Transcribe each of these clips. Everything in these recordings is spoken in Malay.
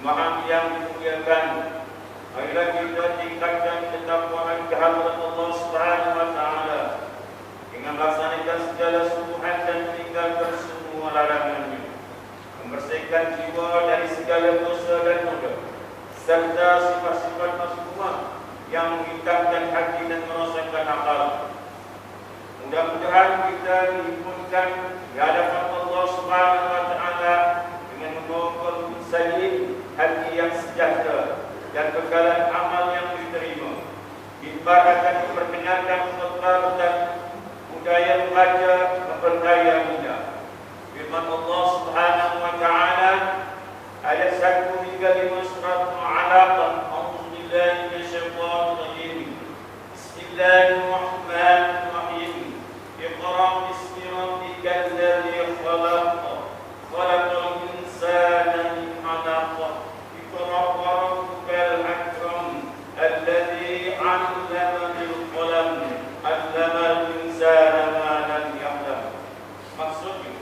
Jemaah yang dimuliakan, marilah kita tingkatkan ketakwaan kehadirat Allah Subhanahu wa taala dengan melaksanakan segala sunnah dan meninggalkan semua larangannya, membersihkan jiwa dari segala dosa dan noda serta sifat-sifat mazmumah yang mengikatkan hati dan merosakkan akal. Mudah-mudahan kita dihimpunkan di hadapan Allah Subhanahu wa taala dengan membawa salim hati yang sejahtera dan bekalan amal yang diterima. Kita akan memperkenalkan khutbah dan budaya membaca memperdaya muda. Firman Allah Subhanahu wa taala ayat 1 hingga 5 surat Al-Alaq. A'udzubillahi minasyaitonir rajim. Bismillahirrahmanirrahim. Iqra bismi rabbikal ladzi khalaq. Khalaqal insana min 'alaq. Iqra wa rabbukal akram. Alladzi 'allama bil qalam. 'Allamal insana ma lam ya'lam. Maksudnya,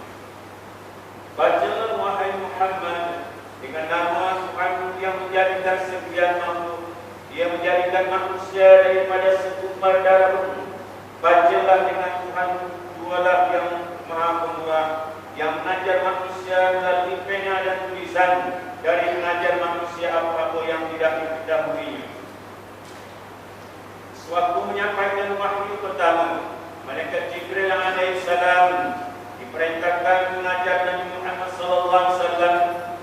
bacalah wahai Muhammad dengan nama Tuhan yang menjadikan sekian makhluk. Dia menjadikan manusia daripada segumpal darah. Bacalah dengan Tuhan jualah yang maha pemurah, yang mengajar manusia melalui pena dan tulisan dari mengajar manusia apa-apa yang tidak diketahuinya. Sewaktu menyampaikan wahyu pertama, malaikat Jibril alaihissalam diperintahkan mengajar Nabi Muhammad SAW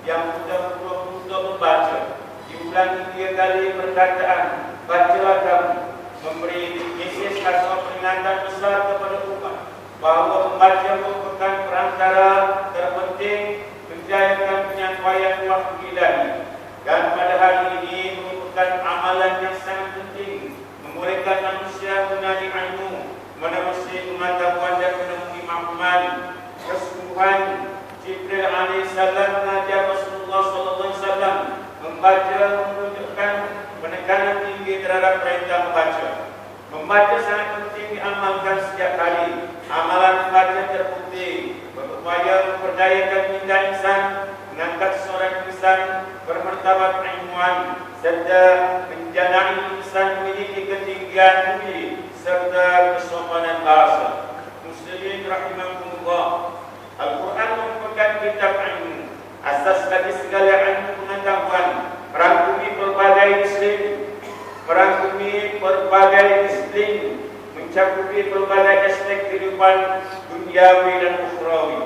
yang sudah untuk membaca. Diulangi 3 kali perkataan, bacalah kamu, memberi mesej atau peringatan besar kepada umat bahawa membaca merupakan perantara terpenting menjayakan penyampaian wahyu ilahi, dan pada hari ini merupakan amalan yang sangat penting membolehkan manusia mengenali ilmu, menerusi pengetahuan dan menemui maklumat. Kesungguhan Jibril alaihissalam mengajar Rasulullah SAW membaca menunjukkan penekanan tinggi terhadap perintah membaca. Membaca sangat penting diamalkan setiap hari. Amalan membaca terbukti berupaya memperdayakan minda insan, mengangkat seorang insan bermartabat ilmuwan, serta menjadikan insan memiliki ketinggian budi serta kesopanan bahasa. Muslimin rahimakumullah, Al-Quran merupakan kitab ilmu, asas bagi segala ilmu pengetahuan, merangkumi berbagai disiplin, mencakupi berbagai aspek kehidupan duniawi dan ukhrawi.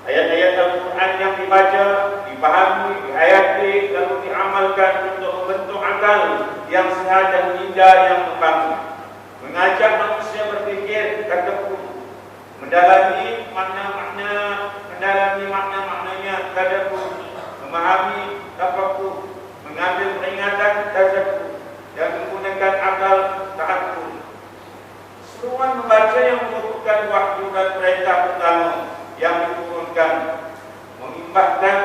Ayat-ayat Al-Quran yang dibaca, dipahami, dihayati, lalu diamalkan untuk membentuk akal yang sehat dan minda yang berbangun. Mengajak manusia berfikir, tadabbur, mendalami makna-maknanya, tadabbur, memahami, tafakkur, mengambil peringatan, tadabbur, dan menggunakan akal, ta'aqqul. Seruan membaca yang merupakan wahyu dan perintah pertama yang diturunkan, mengimbahkan,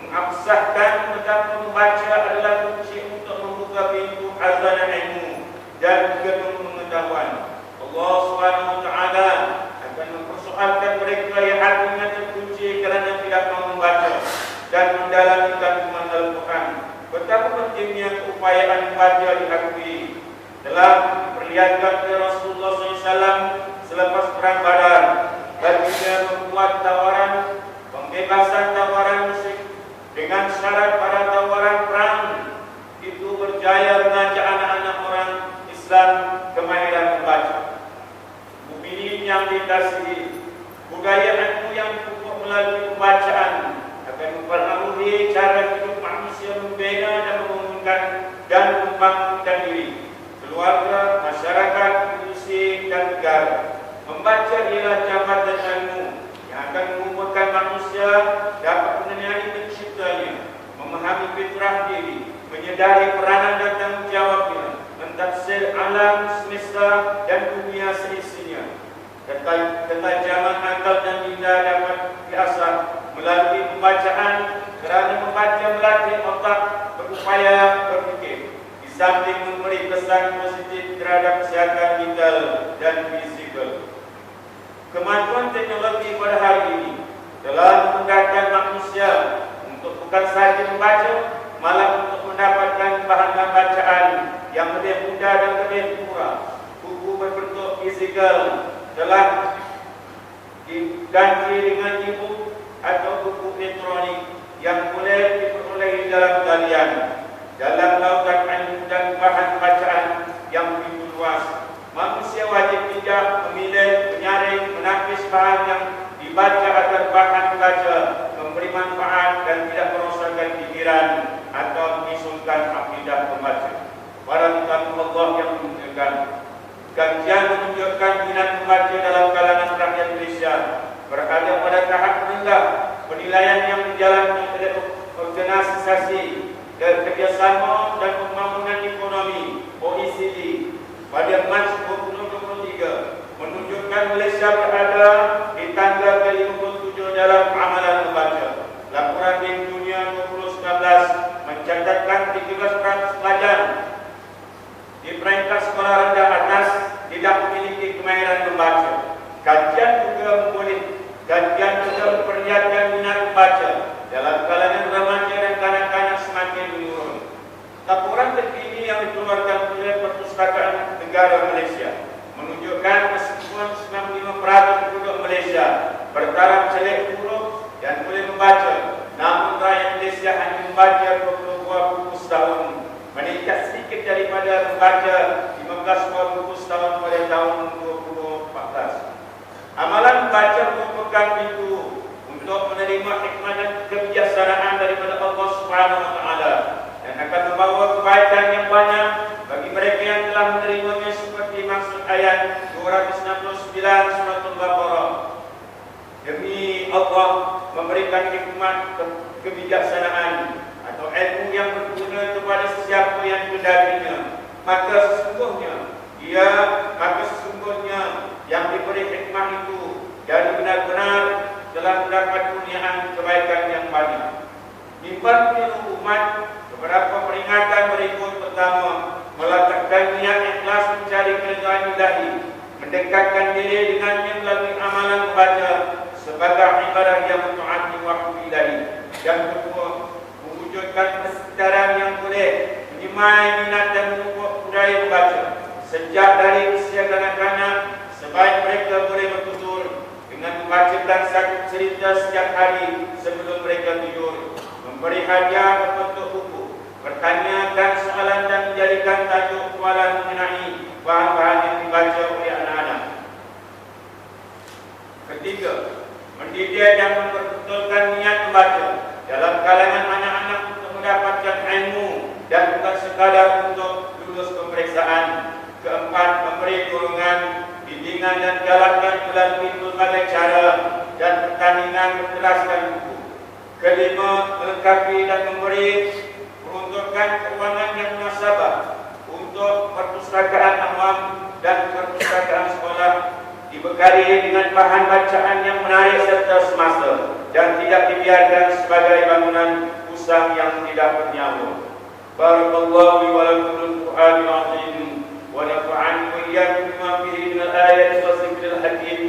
mengabsahkan betapa membaca adalah kunci untuk membuka pintu khazanah ilmu dan juga pengetahuan. Allah Subhanahu wa taala akan mempersoalkan mereka yang hatinya terkunci kerana tidak mau membaca dan mendalami kandungan Al-Quran. Betapa pentingnya keupayaan membaca diakui. Telah diperlihatkan oleh Rasulullah SAW selepas perang Badar, baginda membuat tawaran pembebasan tawaran musyrik dengan syarat pada tawaran perang itu berjaya mengajak anak-anak orang Islam kemahiran membaca. Mukminin yang dikasihi, budaya ilmu yang dipupuk melalui pembacaan akan mempengaruhi cara membaca ialah jambatan ilmu yang akan mengumpulkan manusia dapat mengenali penciptanya, memahami fitrah diri, menyedari peranan dan tanggungjawabnya, mentafsir alam semesta dan dunia seisinya. Ketajaman akal dan minda dapat diasah melalui pembacaan, kerana membaca melatih otak berupaya berfikir, di samping memberi kesan positif terhadap kesihatan mental dan fizikal. Kemajuan teknologi pada hari ini telah memudahkan manusia untuk bukan sahaja membaca, malah untuk mendapatkan bahan bacaan yang lebih mudah dan lebih murah. Buku berbentuk fizikal telah diganti dengan e-book atau buku elektronik yang boleh diperoleh dalam talian. Dalam lautan ilmu dan bahan bacaan yang begitu luas, manusia wajib bijak memilih, menyaring, menapis bahan yang dibaca agar bahan baca memberi manfaat dan tidak merosakkan pikiran atau mengisungkan akidah pembaca. Para tamu Allah yang dimuliakan, kajian menunjukkan minat membaca dalam kalangan rakyat Malaysia berada pada tahap rendah. Penilaian yang dijalankan oleh organisasi kerjasama dan pembangunan ekonomi OECD pada Mac 2023 menunjukkan Malaysia berada di tangga ke-57 dalam amalan membaca. Laporan Bank Dunia 2019 mencatatkan 13% pelajar di peringkat sekolah rendah atas tidak memiliki kemahiran membaca. Kajian juga memperlihatkan minat membaca dalam kalangan remaja dan kanak-kanak semakin menurun. Laporan terkini yang dikeluarkan oleh Perpustakaan Negara Malaysia menunjukkan meskipun 95% penduduk Malaysia bertaraf jelek huruf dan boleh membaca, namun rakyat Malaysia hanya membaca 22 buku setahun, meningkat sedikit daripada membaca 15 buku setahun pada tahun 2014. Amalan membaca merupakan pintu untuk menerima hikmah dan kebijaksanaan daripada Allah Subhanahu Wa Taala dan akan membawa kebaikan yang banyak bagi mereka yang telah menerimanya, seperti maksud ayat 269 surat Al-Baqarah. Demi Allah memberikan hikmah kebijaksanaan atau ilmu yang berguna kepada sesiapa yang mendapatnya, maka sesungguhnya yang diberi hikmah itu jadi benar-benar telah mendapat kurniaan kebaikan yang banyak. Mimbar umat beberapa peringatan berikut. Pertama, meletakkan niat ikhlas mencari keridhaan Ilahi, mendekatkan diri dengannya melalui amalan membaca sebagai ibadah yang mentaati wahyu Ilahi. Yang kedua, mewujudkan kesedaran yang boleh menyemai minat dan memupuk budaya membaca sejak dari usia kanak-kanak, sebaik mereka boleh bertutur dengan membacakan satu cerita setiap hari sebelum mereka tidur, memberi hadiah berbentuk buku, bertanyakan soalan dan menjadikan tajuk kualan mengenai bahan-bahan yang dibaca oleh anak-anak. Ketiga, mendidik dan memperbetulkan niat membaca dalam kalangan anak-anak untuk mendapatkan ilmu dan bukan sekadar untuk lulus pemeriksaan. Keempat, memberi dorongan, bimbingan dan galakan melalui berbagai cara dan pertandingan berjelaskan buku. Kelima, melengkapi dan memberi peruntukan keuangan yang munasabah untuk perpustakaan awam dan perpustakaan sekolah, dibekali dengan bahan bacaan yang menarik serta semasa dan tidak dibiarkan sebagai bangunan usang yang tidak bernyawa. Barakallahu li wa lakum bil Qur'anil azim wa nafa'ani wa iyyakum bima fihi min al-ayati wa dhikril hakim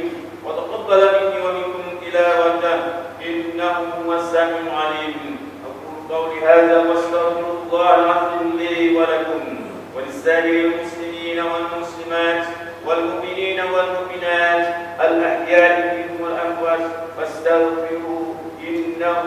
wa taqabbal minni wa minkum tilawatan innahu huwas samiul alim. Aqulu qawli hadha wa astaghfirullahal azim li wa lakum wa lis-sa'iril muslimina wal muslimat والمؤمنين والمؤمنات الأحياء منهم والأموات فاستغفروا إنه